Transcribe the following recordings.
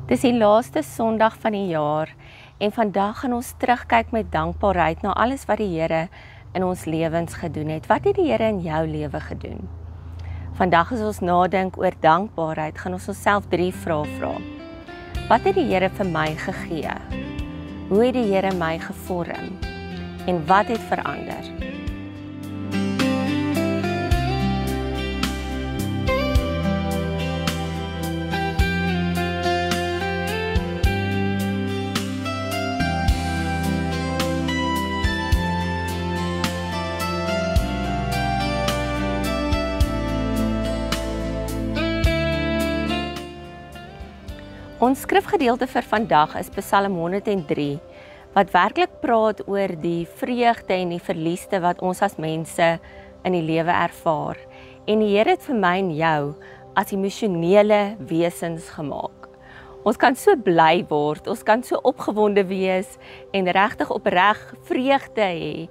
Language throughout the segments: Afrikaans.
Dis die laaste Sondag van die jaar en vandag gaan ons terugkyk met dankbaarheid na alles wat die Here in ons lewens gedoen het. Wat het die Here in jou lewe gedoen? Vandag as ons nadink oor dankbaarheid, gaan ons onsself 3 vrae vra. Wat het die Here vir my gegee? Hoe het die Here my gevorm? En wat het verander? Ons skrifgedeelte vir vandag is Psalm 103, wat werklik praat oor die vreugde en die verlieste wat ons as mense in die lewe ervaar. En die Here het vir my en jou as emosionele wesens gemaak. Ons kan so bly word, ons kan so opgewonde wees en regtig opreg vreugde hê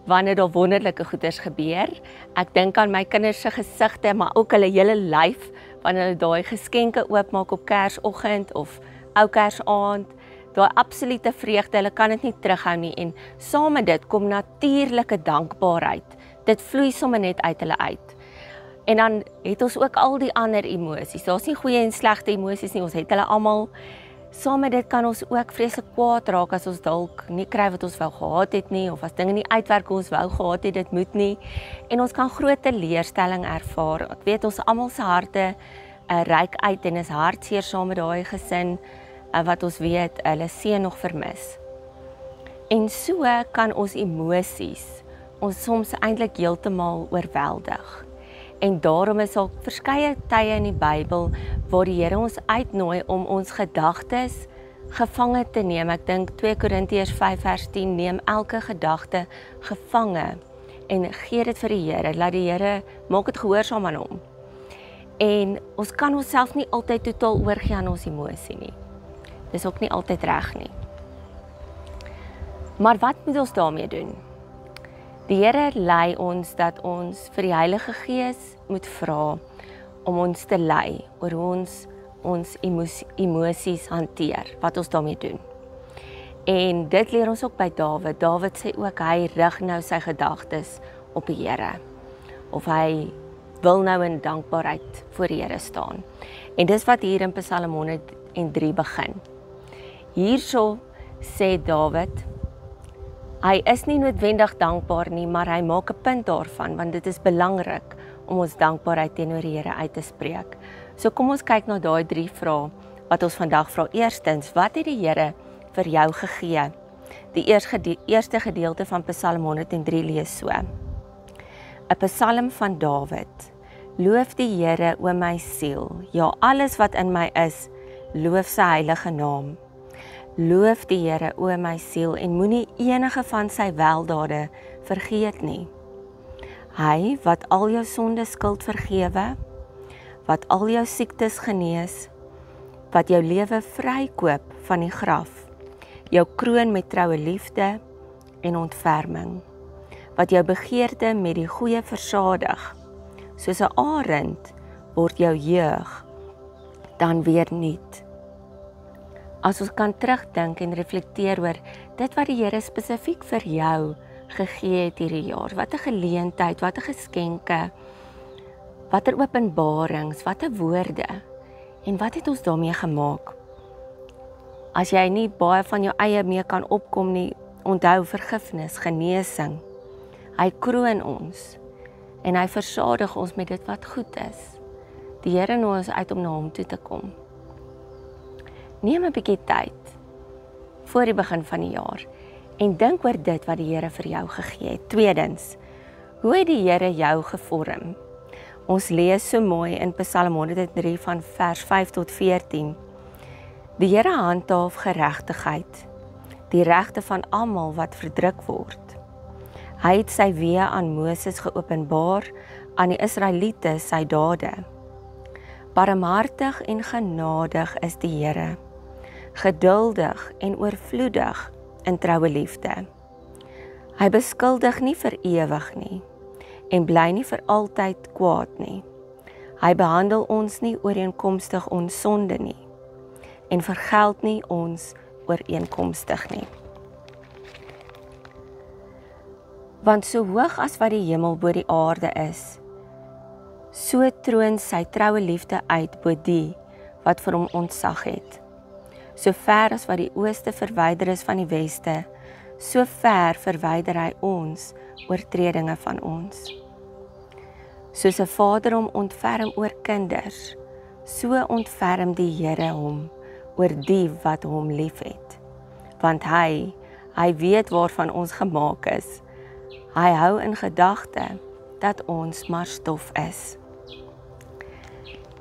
wanneer daar wonderlike goeders gebeur. Ek dink aan my kinders se gesigte, maar ook hulle hele lyf wanneer hulle daai geskenke oopmaak op Kersoggend of ou Kersaand. Daai absolute vreugde, hulle kan dit nie terughou nie en saam met dit kom natuurlike dankbaarheid. Dit vloei sommer net uit hulle uit. En dan het ons ook al die ander emosies. Daar's nie goeie en slegte emosies nie, ons het hulle almal. Saam met dit kan ons ook vreeslik kwaad raak as ons dalk nie kry wat ons wou gehad het nie, of as dinge nie uitwerk hoe ons wou gehad het, dit moet nie. En ons kan groot teleurstelling ervaar. Ek weet ons almal se harte reik uit en is hartseer saam met daai gesin wat ons weet hulle seun nog vermis. En so kan ons emosies ons soms eintlik heeltemal oorweldig. En daarom is daar verskeie tye in die Bybel waar die Here ons uitnooi om ons gedagtes gevange te neem. Ek dink 2 Korintiërs 5 vers 10, neem elke gedagte gevange en gee dit vir die Here. Laat die Here, maak dit gehoorsaam aan hom. En ons kan onsself nie altyd totaal oorgee aan ons emosie nie. Dis ook nie altyd reg nie. Maar wat moet ons daarmee doen? Die Here lei ons dat ons vir die Heilige Gees moet vra om ons te lei oor hoe ons emosies hanteer, wat ons daarmee doen. En dit leer ons ook by Dawid. Dawid sê ook hy rig nou sy gedagtes op die Here. Of hy wil nou in dankbaarheid voor die Here staan. En dis wat hier in Psalm 103 begin. Hierso sê Dawid, hy is nie noodwendig dankbaar nie, maar hy maak 'n punt daarvan, want dit is belangrik om ons dankbaarheid teenoor die Here uit te spreek. So kom ons kyk na daai 3 vrae wat ons vandag vra. Eerstens, wat het die Here vir jou gegee? Die eerste gedeelte van Psalm 103 lees so. 'n Psalm van Dawid. Loof die Here, o my siel, ja alles wat in my is, loof sy heilige naam. Loof die Here, o my siel, en moenie enige van sy weldade vergeet nie. Hy wat al jou sonde skuld vergewe, wat al jou siektes genees, wat jou lewe vrykoop van die graf, jou kroon met troue liefde en ontferming, wat jou begeerte met die goeie versadig, soos 'n arend word jou jeug dan weer nuut. As ons kan terugdink en reflekteer oor dit wat die Here spesifiek vir jou gegee het hierdie jaar, wat 'n geleentheid, wat 'n geskenke, watter openbarings, watter woorde, en wat het ons daarmee gemaak? As jy nie baie van jou eie mee kan opkom nie, onthou vergifnis, genesing. Hy kroon ons, en hy versadig ons met dit wat goed is. Die Here nooi ons uit om na hom toe te kom. Neem 'n bietjie tyd voor die begin van die jaar en dink oor dit wat die Here vir jou gegee het. Tweedens, hoe het die Here jou gevorm? Ons lees so mooi in Psalm 103 van vers 5 tot 14. Die Here handhaaf geregtigheid, die regte van almal wat verdruk word. Hy het sy weë aan Moses geopenbaar, aan die Israeliete sy dade. Barmhartig en genadig is die Here, geduldig en oorvloedig in troue liefde. Hy beskuldig nie vir ewig nie en bly nie vir altyd kwaad nie. Hy behandel ons nie ooreenkomstig ons sonde nie en vergeld nie ons ooreenkomstig nie. Want so hoog as wat die hemel bo die aarde is, so troon sy troue liefde uit bo die wat vir hom ontzag het. So ver as wat die ooste verwyder is van die weste, so ver verwyder hy ons oortredinge van ons. Soos 'n vader hom ontferm oor kinders, so ontferm die Here hom oor die wat hom liefhet. Want hy weet waarvan ons gemaak is. Hy hou in gedagte dat ons maar stof is.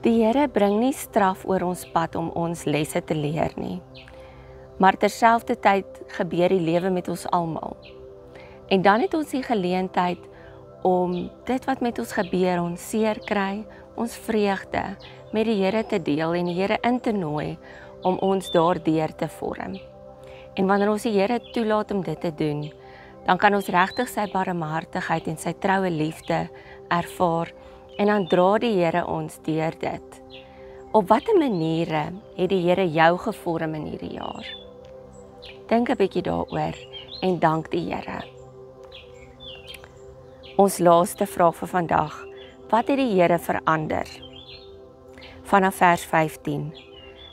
Die Here bring nie straf oor ons pad om ons lesse te leer nie. Maar terselfdertyd gebeur die lewe met ons almal. En dan het ons die geleentheid om dit wat met ons gebeur, ons seer kry, ons vreugde, met die Here te deel en die Here in te nooi om ons daardeur te vorm. En wanneer ons die Here toelaat om dit te doen, dan kan ons regtig sy barmhartigheid en sy troue liefde ervaar en dan dra die Here ons deur dit. Op watter maniere het die Here jou gevorm in hierdie jaar? Dink 'n bietjie daaroor en dank die Here. Ons laaste vraag vir vandag: wat het die Here verander? Vanaf vers 15.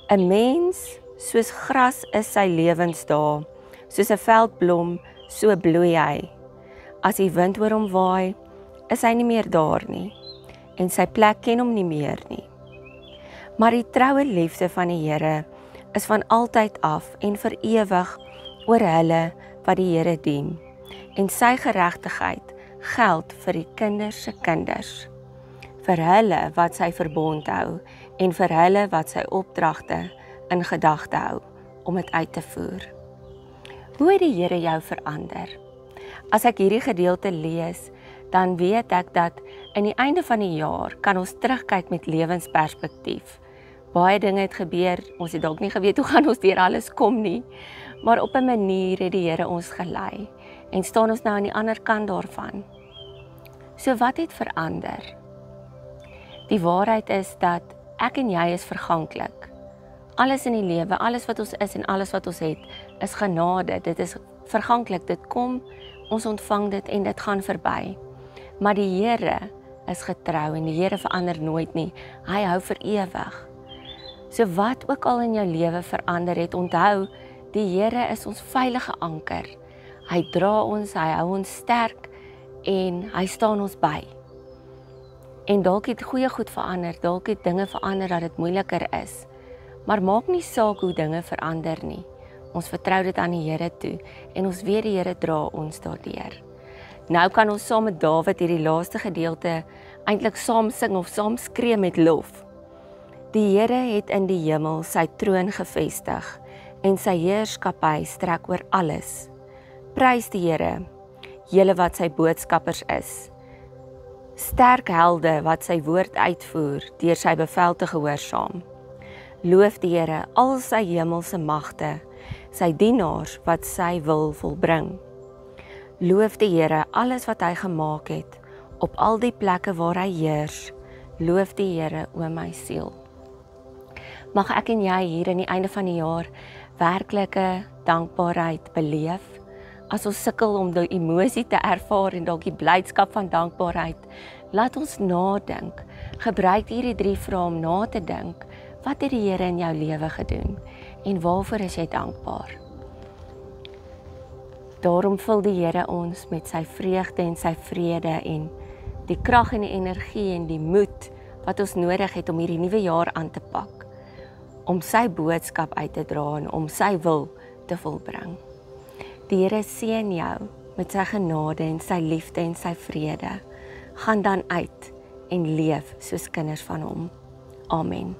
'n Mens soos gras is sy lewensdae, soos 'n veldblom, so bloei hy. As die wind oor hom waai, is hy nie meer daar nie, en sy plek ken hom nie meer nie. Maar die troue liefde van die Here is van altyd af en vir ewig oor hulle wat die Here dien, en sy geregtigheid geld vir die kinders se kinders, vir hulle wat sy verbond hou en vir hulle wat sy opdragte in gedagte hou om dit uit te voer. Hoe het die Here jou verander? As ek hierdie gedeelte lees, dan weet ek dat in die einde van die jaar kan ons terugkyk met lewensperspektief. Baie dinge het gebeur, ons het dalk nie geweet hoe gaan ons deur alles kom nie, maar op 'n manier het die Here ons gelei en staan ons nou aan die ander kant daarvan. So wat het verander? Die waarheid is dat ek en jy is verganklik. Alles in die lewe, alles wat ons is en alles wat ons het, is genade. Dit is verganklik, dit kom, ons ontvang dit en dit gaan verby. Maar die Here is getrou en die Here verander nooit nie. Hy hou vir ewig. So wat ook al in jou lewe verander het, onthou, die Here is ons veilige anker. Hy dra ons, hy hou ons sterk en hy staan ons by. En dalk het goeie goed verander, dalk het dinge verander dat dit moeiliker is. Maar maak nie saak hoe dinge verander nie. Ons vertrou dit aan die Here toe en ons weet die Here dra ons daardeur. Nou kan ons saam met Dawid hierdie laaste gedeelte eintlik saam sing of saam skree met lof. Die Here het in die hemel sy troon gevestig en sy heerskappy strek oor alles. Prys die Here, julle wat sy boodskappers is. Sterk helde wat sy woord uitvoer deur sy bevel te gehoorsaam. Loof die Here al sy hemelse magte, sy dienaars wat sy wil volbring. Loof die Here alles wat hy gemaak het, op al die plekke waar hy heers. Loof die Here, o my siel. Mag ek en jy hier aan die einde van die jaar werklike dankbaarheid beleef. As ons sukkel om die emosie te ervaar en dalk die blydskap van dankbaarheid, laat ons nadink. Gebruik hierdie 3 vrae om na te dink. Wat het die Here in jou lewe gedoen en waarvoor is jy dankbaar? Daarom vul die Here ons met sy vreugde en sy vrede en die krag en die energie en die moed wat ons nodig het om hierdie nuwe jaar aan te pak, om sy boodskap uit te dra en om sy wil te volbring. Die Here seën jou met sy genade en sy liefde en sy vrede. Gaan dan uit en leef soos kinders van hom. Amen.